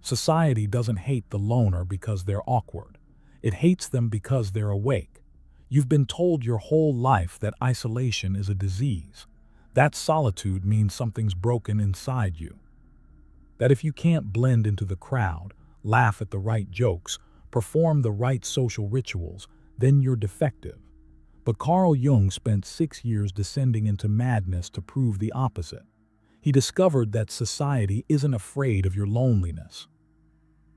Society doesn't hate the loner because they're awkward. It hates them because they're awake. You've been told your whole life that isolation is a disease. That solitude means something's broken inside you. That if you can't blend into the crowd, laugh at the right jokes, perform the right social rituals, then you're defective. But Carl Jung spent 6 years descending into madness to prove the opposite. He discovered that society isn't afraid of your loneliness.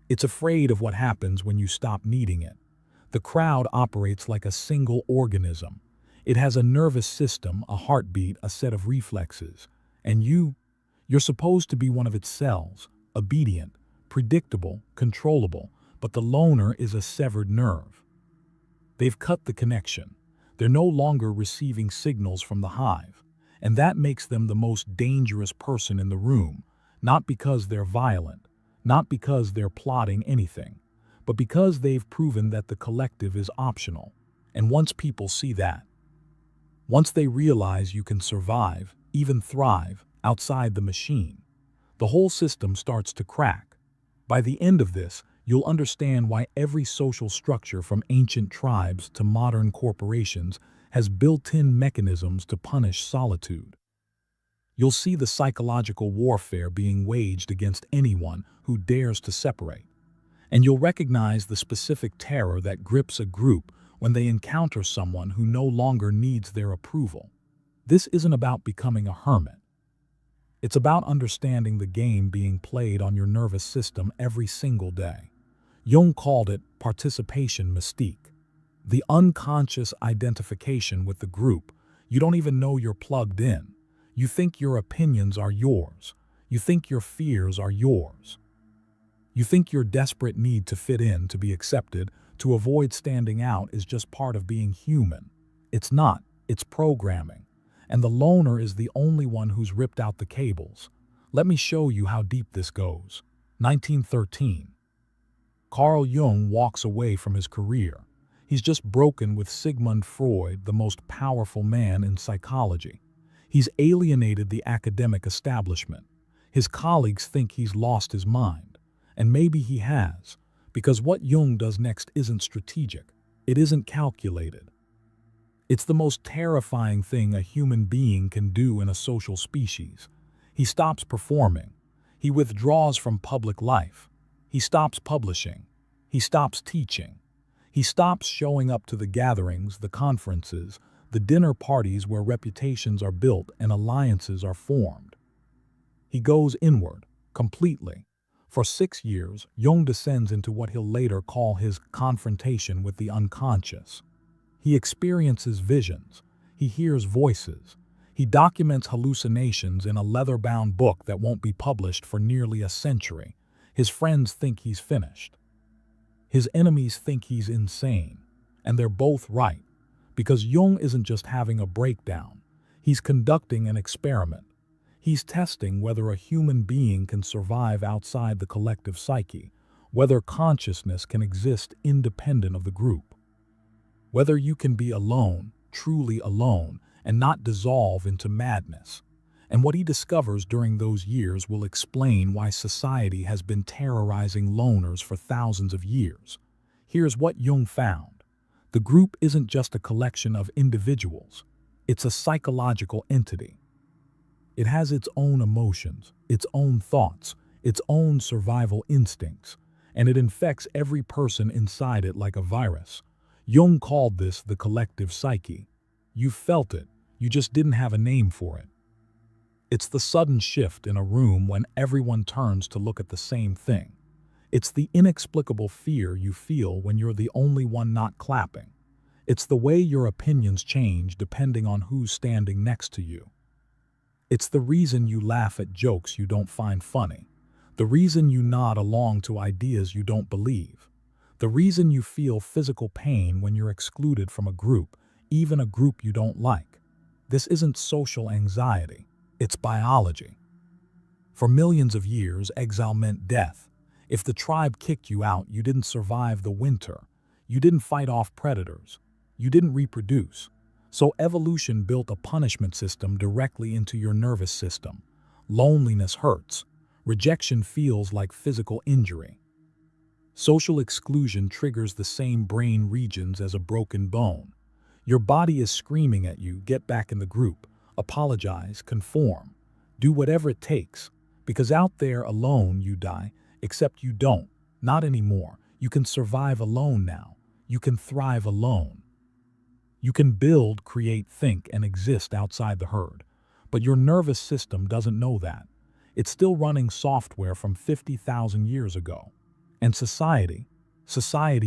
It's afraid of what happens when you stop needing it. The crowd operates like a single organism. It has a nervous system, a heartbeat, a set of reflexes. And you're supposed to be one of its cells, obedient, predictable, controllable, but the loner is a severed nerve. They've cut the connection. They're no longer receiving signals from the hive, and that makes them the most dangerous person in the room, not because they're violent, not because they're plotting anything, but because they've proven that the collective is optional. And once people see that, once they realize you can survive, even thrive, outside the machine, the whole system starts to crack. By the end of this, you'll understand why every social structure from ancient tribes to modern corporations has built-in mechanisms to punish solitude. You'll see the psychological warfare being waged against anyone who dares to separate. And you'll recognize the specific terror that grips a group when they encounter someone who no longer needs their approval. This isn't about becoming a hermit. It's about understanding the game being played on your nervous system every single day. Jung called it participation mystique, the unconscious identification with the group. You don't even know you're plugged in. You think your opinions are yours. You think your fears are yours. You think your desperate need to fit in, to be accepted, to avoid standing out is just part of being human. It's not. It's programming. And the loner is the only one who's ripped out the cables. Let me show you how deep this goes. 1913. Carl Jung walks away from his career. He's just broken with Sigmund Freud, the most powerful man in psychology. He's alienated the academic establishment. His colleagues think he's lost his mind. And maybe he has, because what Jung does next isn't strategic. It isn't calculated. It's the most terrifying thing a human being can do in a social species. He stops performing. He withdraws from public life. He stops publishing. He stops teaching. He stops showing up to the gatherings, the conferences, the dinner parties where reputations are built and alliances are formed. He goes inward, completely. For 6 years, Jung descends into what he'll later call his confrontation with the unconscious. He experiences visions. He hears voices. He documents hallucinations in a leather-bound book that won't be published for nearly a century. His friends think he's finished. His enemies think he's insane. And they're both right, because Jung isn't just having a breakdown. He's conducting an experiment. He's testing whether a human being can survive outside the collective psyche, whether consciousness can exist independent of the group, whether you can be alone, truly alone, and not dissolve into madness. And what he discovers during those years will explain why society has been terrorizing loners for thousands of years. Here's what Jung found. The group isn't just a collection of individuals. It's a psychological entity. It has its own emotions, its own thoughts, its own survival instincts, and it infects every person inside it like a virus. Jung called this the collective psyche. You felt it, you just didn't have a name for it. It's the sudden shift in a room when everyone turns to look at the same thing. It's the inexplicable fear you feel when you're the only one not clapping. It's the way your opinions change depending on who's standing next to you. It's the reason you laugh at jokes you don't find funny. The reason you nod along to ideas you don't believe. The reason you feel physical pain when you're excluded from a group, even a group you don't like. This isn't social anxiety. It's biology. For millions of years, exile meant death. If the tribe kicked you out, you didn't survive the winter. You didn't fight off predators. You didn't reproduce. So evolution built a punishment system directly into your nervous system. Loneliness hurts. Rejection feels like physical injury. Social exclusion triggers the same brain regions as a broken bone. Your body is screaming at you, get back in the group, apologize, conform, do whatever it takes, because out there alone you die, except you don't, not anymore. You can survive alone now. You can thrive alone. You can build, create, think, and exist outside the herd. But your nervous system doesn't know that. It's still running software from 50,000 years ago. And society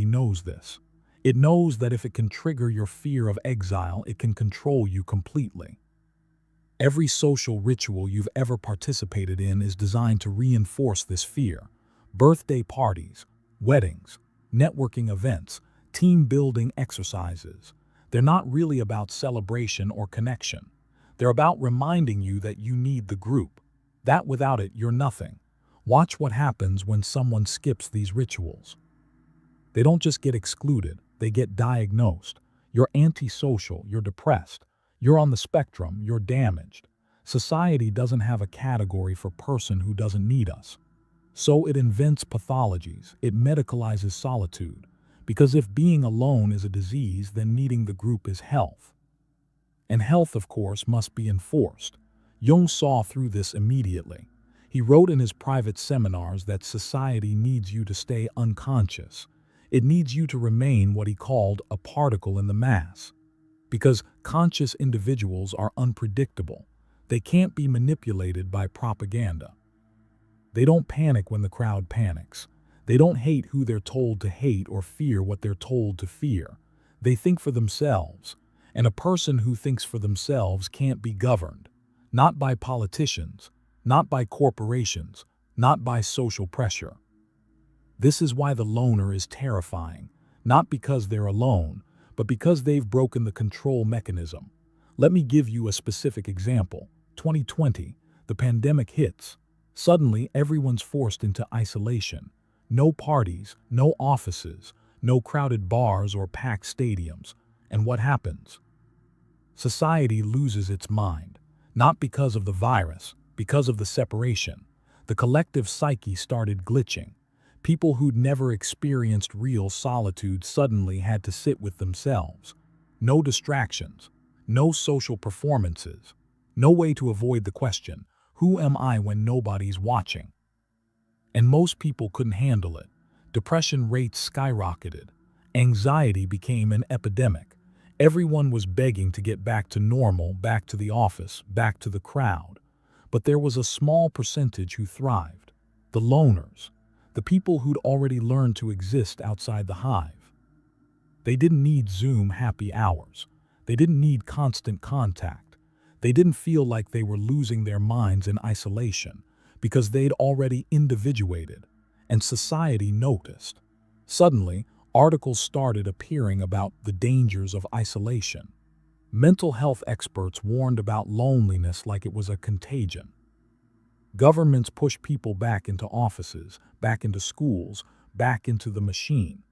knows this. It knows that if it can trigger your fear of exile, it can control you completely. Every social ritual you've ever participated in is designed to reinforce this fear. Birthday parties, weddings, networking events, team building exercises. They're not really about celebration or connection. They're about reminding you that you need the group, that without it you're nothing. Watch what happens when someone skips these rituals. They don't just get excluded, they get diagnosed. You're antisocial, you're depressed, you're on the spectrum, you're damaged. Society doesn't have a category for person who doesn't need us. So it invents pathologies, it medicalizes solitude. Because if being alone is a disease, then needing the group is health. And health, of course, must be enforced. Jung saw through this immediately. He wrote in his private seminars that society needs you to stay unconscious. It needs you to remain what he called a particle in the mass. Because conscious individuals are unpredictable. They can't be manipulated by propaganda. They don't panic when the crowd panics. They don't hate who they're told to hate or fear what they're told to fear. They think for themselves. And a person who thinks for themselves can't be governed. Not by politicians, not by corporations, not by social pressure. This is why the loner is terrifying, not because they're alone, but because they've broken the control mechanism. Let me give you a specific example. 2020, the pandemic hits. Suddenly, everyone's forced into isolation. No parties, no offices, no crowded bars or packed stadiums. And what happens? Society loses its mind, not because of the virus, because of the separation. The collective psyche started glitching. People who'd never experienced real solitude suddenly had to sit with themselves. No distractions, no social performances, no way to avoid the question, who am I when nobody's watching? And most people couldn't handle it. Depression rates skyrocketed. Anxiety became an epidemic. Everyone was begging to get back to normal, back to the office, back to the crowd. But there was a small percentage who thrived. The loners. The people who'd already learned to exist outside the hive. They didn't need Zoom happy hours. They didn't need constant contact. They didn't feel like they were losing their minds in isolation because they'd already individuated, and society noticed. Suddenly, articles started appearing about the dangers of isolation. Mental health experts warned about loneliness like it was a contagion. Governments pushed people back into offices, back into schools, back into the machine.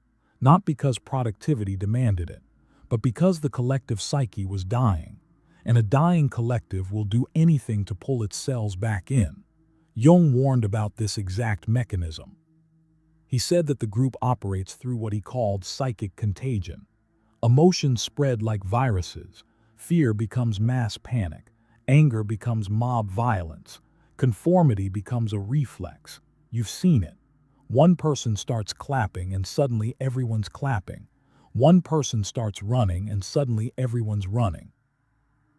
Not because productivity demanded it, but because the collective psyche was dying. And a dying collective will do anything to pull its cells back in. Jung warned about this exact mechanism. He said that the group operates through what he called psychic contagion. Emotions spread like viruses. Fear becomes mass panic. Anger becomes mob violence. Conformity becomes a reflex. You've seen it. One person starts clapping and suddenly everyone's clapping. One person starts running and suddenly everyone's running.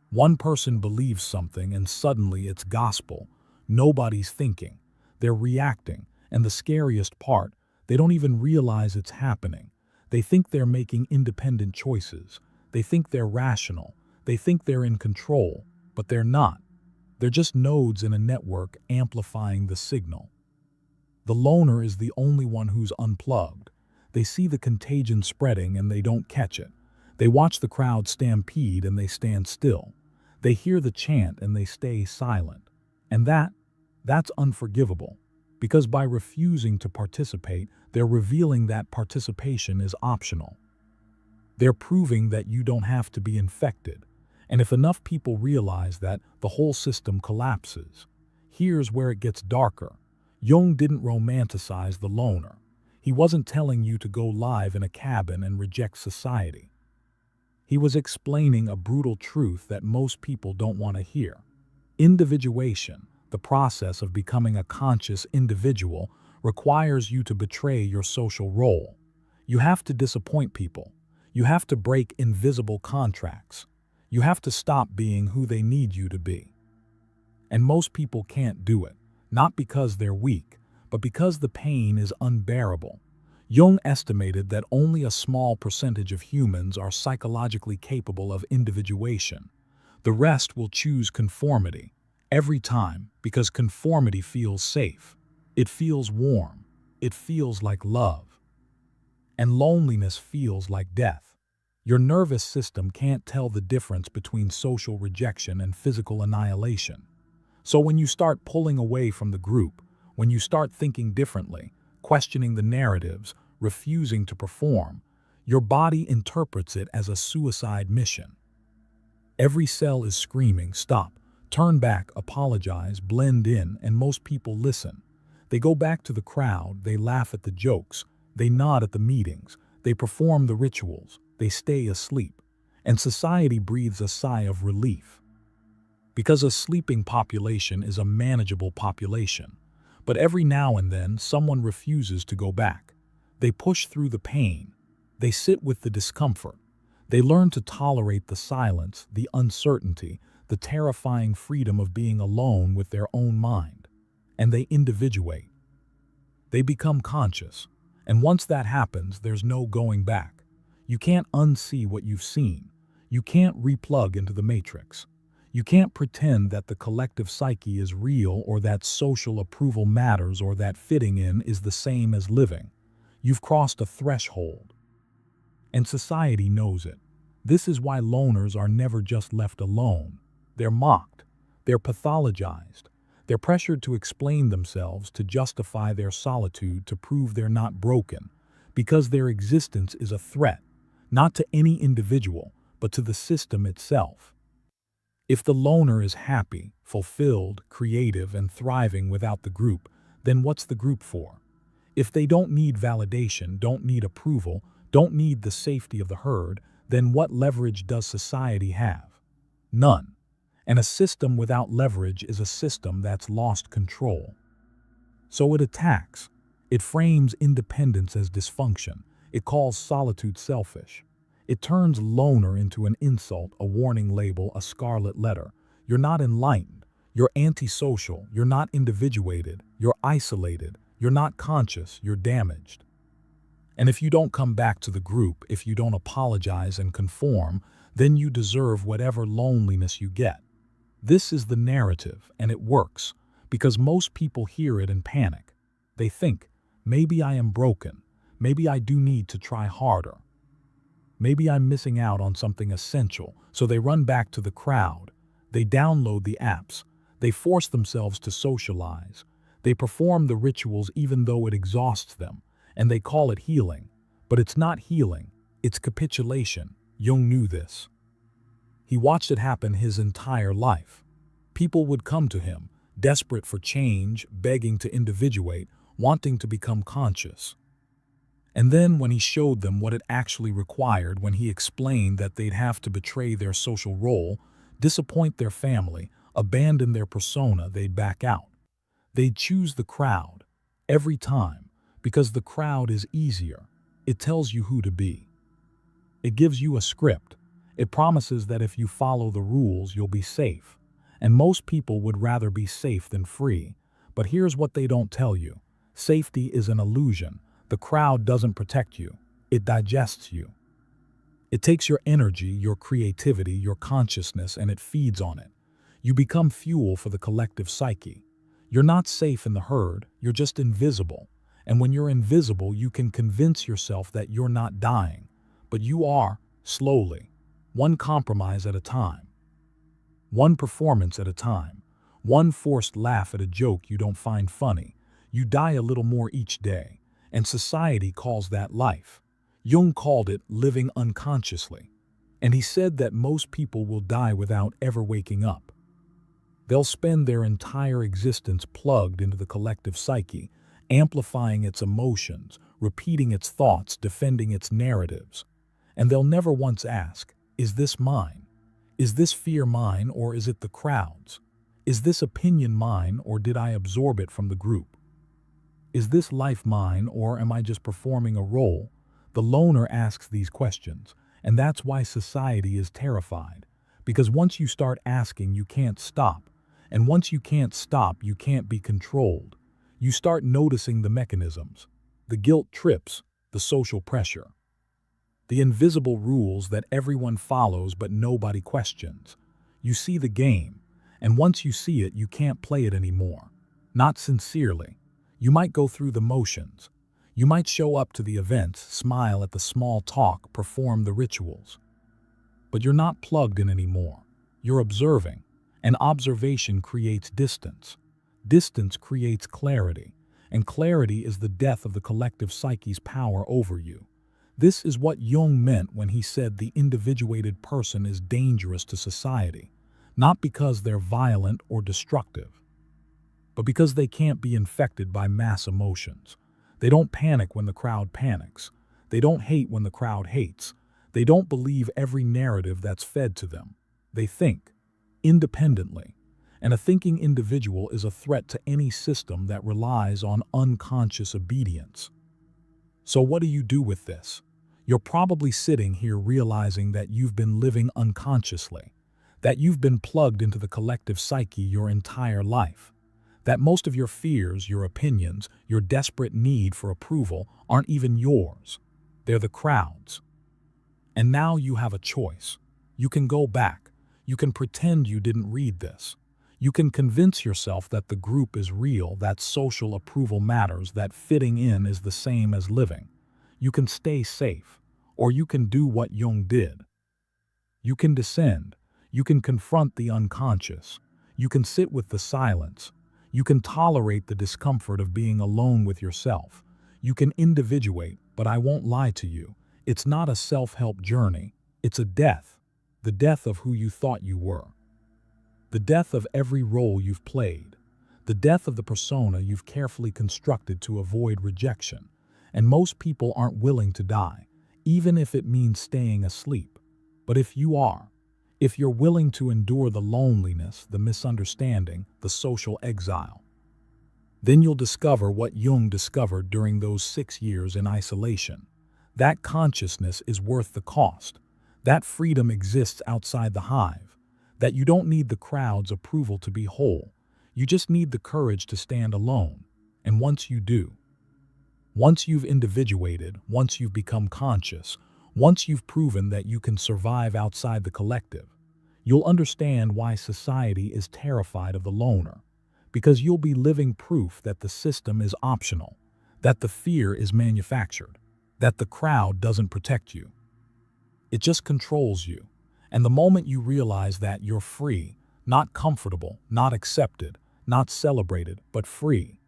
One person believes something and suddenly it's gospel. Nobody's thinking. They're reacting. And the scariest part, they don't even realize it's happening. They think they're making independent choices. They think they're rational. They think they're in control, but they're not. They're just nodes in a network amplifying the signal. The loner is the only one who's unplugged. They see the contagion spreading and they don't catch it. They watch the crowd stampede and they stand still. They hear the chant and they stay silent. And that's unforgivable. Because by refusing to participate, they're revealing that participation is optional. They're proving that you don't have to be infected. And if enough people realize that, the whole system collapses. Here's where it gets darker. Jung didn't romanticize the loner. He wasn't telling you to go live in a cabin and reject society. He was explaining a brutal truth that most people don't want to hear. Individuation, the process of becoming a conscious individual, requires you to betray your social role. You have to disappoint people. You have to break invisible contracts. You have to stop being who they need you to be. And most people can't do it, not because they're weak, but because the pain is unbearable. Jung estimated that only a small percentage of humans are psychologically capable of individuation. The rest will choose conformity every time because conformity feels safe. It feels warm. It feels like love. And loneliness feels like death. Your nervous system can't tell the difference between social rejection and physical annihilation. So when you start pulling away from the group, when you start thinking differently, questioning the narratives, refusing to perform, your body interprets it as a suicide mission. Every cell is screaming, stop, turn back, apologize, blend in, and most people listen. They go back to the crowd, they laugh at the jokes, they nod at the meetings, they perform the rituals, they stay asleep. And society breathes a sigh of relief. Because a sleeping population is a manageable population. But every now and then, someone refuses to go back. They push through the pain. They sit with the discomfort. They learn to tolerate the silence, the uncertainty, the terrifying freedom of being alone with their own mind. And they individuate. They become conscious. And once that happens, there's no going back. You can't unsee what you've seen. You can't replug into the matrix. You can't pretend that the collective psyche is real or that social approval matters or that fitting in is the same as living. You've crossed a threshold. And society knows it. This is why loners are never just left alone. They're mocked. They're pathologized. They're pressured to explain themselves, to justify their solitude, to prove they're not broken, because their existence is a threat, not to any individual, but to the system itself. If the loner is happy, fulfilled, creative, and thriving without the group, then what's the group for? If they don't need validation, don't need approval, don't need the safety of the herd, then what leverage does society have? None. And a system without leverage is a system that's lost control. So it attacks. It frames independence as dysfunction. It calls solitude selfish. It turns loner into an insult, a warning label, a scarlet letter. You're not enlightened. You're antisocial. You're not individuated. You're isolated. You're not conscious. You're damaged. And if you don't come back to the group, if you don't apologize and conform, then you deserve whatever loneliness you get. This is the narrative, and it works, because most people hear it and panic. They think, maybe I am broken. Maybe I do need to try harder. Maybe I'm missing out on something essential, so they run back to the crowd. They download the apps. They force themselves to socialize. They perform the rituals even though it exhausts them, and they call it healing. But it's not healing, it's capitulation. Jung knew this. He watched it happen his entire life. People would come to him, desperate for change, begging to individuate, wanting to become conscious. And then when he showed them what it actually required, when he explained that they'd have to betray their social role, disappoint their family, abandon their persona, they'd back out. They'd choose the crowd, every time, because the crowd is easier. It tells you who to be. It gives you a script. It promises that if you follow the rules, you'll be safe. And most people would rather be safe than free. But here's what they don't tell you. Safety is an illusion. The crowd doesn't protect you. It digests you. It takes your energy, your creativity, your consciousness, and it feeds on it. You become fuel for the collective psyche. You're not safe in the herd, you're just invisible. And when you're invisible, you can convince yourself that you're not dying. But you are, slowly. One compromise at a time. One performance at a time. One forced laugh at a joke you don't find funny. You die a little more each day. And society calls that life. Jung called it living unconsciously. And he said that most people will die without ever waking up. They'll spend their entire existence plugged into the collective psyche, amplifying its emotions, repeating its thoughts, defending its narratives. And they'll never once ask, is this mine? Is this fear mine, or is it the crowd's? Is this opinion mine, or did I absorb it from the group? Is this life mine, or am I just performing a role? The loner asks these questions, and that's why society is terrified. Because once you start asking, you can't stop. And once you can't stop, you can't be controlled. You start noticing the mechanisms, the guilt trips, the social pressure, the invisible rules that everyone follows but nobody questions. You see the game, and once you see it, you can't play it anymore. Not sincerely. You might go through the motions. You might show up to the events, smile at the small talk, perform the rituals. But you're not plugged in anymore. You're observing, and observation creates distance. Distance creates clarity, and clarity is the death of the collective psyche's power over you. This is what Jung meant when he said the individuated person is dangerous to society, not because they're violent or destructive, but because they can't be infected by mass emotions. They don't panic when the crowd panics. They don't hate when the crowd hates. They don't believe every narrative that's fed to them. They think independently. And a thinking individual is a threat to any system that relies on unconscious obedience. So what do you do with this? You're probably sitting here realizing that you've been living unconsciously, that you've been plugged into the collective psyche your entire life, that most of your fears, your opinions, your desperate need for approval aren't even yours. They're the crowd's. And now you have a choice. You can go back. You can pretend you didn't read this. You can convince yourself that the group is real, that social approval matters, that fitting in is the same as living. You can stay safe, or you can do what Jung did. You can descend. You can confront the unconscious. You can sit with the silence. You can tolerate the discomfort of being alone with yourself. You can individuate, but I won't lie to you. It's not a self-help journey. It's a death. The death of who you thought you were. The death of every role you've played. The death of the persona you've carefully constructed to avoid rejection. And most people aren't willing to die, even if it means staying asleep. But if you are, if you're willing to endure the loneliness, the misunderstanding, the social exile, then you'll discover what Jung discovered during those 6 years in isolation. That consciousness is worth the cost. That freedom exists outside the hive. That you don't need the crowd's approval to be whole. You just need the courage to stand alone. And once you do, once you've individuated, once you've become conscious, once you've proven that you can survive outside the collective, you'll understand why society is terrified of the loner. Because you'll be living proof that the system is optional, that the fear is manufactured, that the crowd doesn't protect you. It just controls you. And the moment you realize that you're free, not comfortable, not accepted, not celebrated, but free.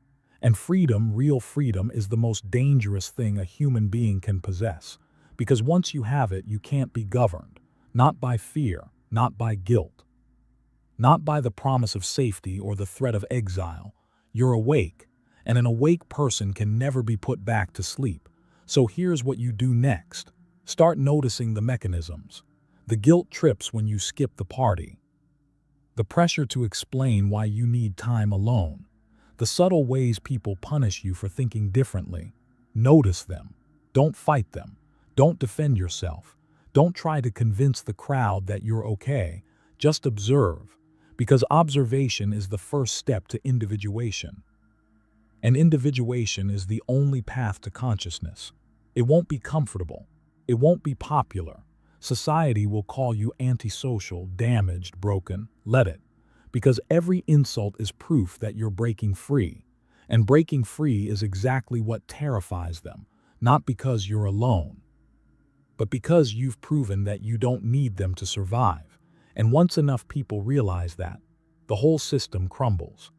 And freedom, real freedom, is the most dangerous thing a human being can possess. Because once you have it, you can't be governed. Not by fear, not by guilt. Not by the promise of safety or the threat of exile. You're awake, and an awake person can never be put back to sleep. So here's what you do next. Start noticing the mechanisms. The guilt trips when you skip the party. The pressure to explain why you need time alone. The subtle ways people punish you for thinking differently. Notice them. Don't fight them. Don't defend yourself. Don't try to convince the crowd that you're okay. Just observe, because observation is the first step to individuation. And individuation is the only path to consciousness. It won't be comfortable. It won't be popular. Society will call you antisocial, damaged, broken. Let it. Because every insult is proof that you're breaking free. And breaking free is exactly what terrifies them, not because you're alone, but because you've proven that you don't need them to survive. And once enough people realize that, the whole system crumbles.